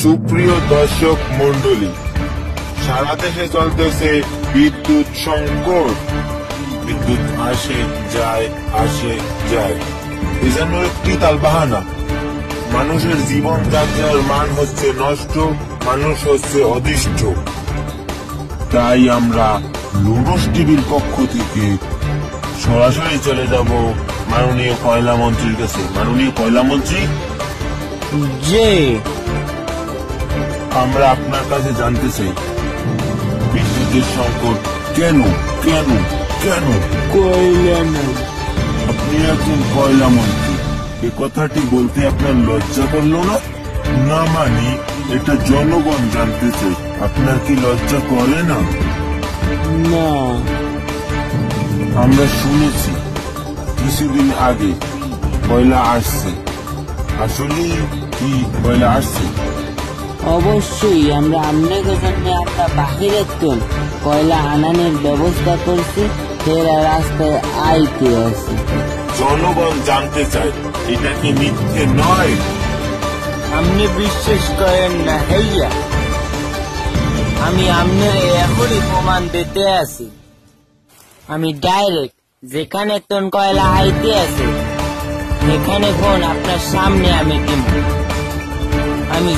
সুপ্রিয় দর্শক মন্ডলী, সারা দেশে চলতেছে বিদ্যুৎ সংকট। বিদ্যুৎ আসে যায় এ যেন একটি তালবাহানা। মানুষের জীবন যাত্রার মান হচ্ছে নষ্ট, মানুষ হচ্ছে অদৃষ্ট। তাই আমরা লুডোস টিভির পক্ষ থেকে সরাসরি চলে যাব মাননীয় কয়লা মন্ত্রীর কাছে। মাননীয় কয়লা মন্ত্রী, যে আমরা আপনার কাছে জানতে চাই বিদ্যুতের সংকট কেন কেন কেন? কয়লা নাই। আপনি একজন কয়লা মন্ত্রী, এ কথাটি বলতে আপনার লজ্জা করলো না? না মানে এটা জনগণ জানতে চাই, আপনার কি লজ্জা করে না? না, আমরা শুনেছি কিছুদিন আগে কয়লা আসছে, আসলে কি কয়লা আসছে? অবশ্যই আমরা আপনাদের জন্য আমরা বাহিরের তোল কয়লা আনানোর ব্যবস্থা করছি, এরা রাস্তায় আইতে আছে। জনগণ জানতে চায় এটা কি মিথ্যে নয়? আপনি বিশ্বাস করেন না হেইয়া, আমি আপনার এখনই প্রমাণ দিতে আছি। আমি ডাইরেক্ট যেখানে তোন কয়লা আইতে আছে এখানে ফোন আপনার সামনে আমি দিব। আমি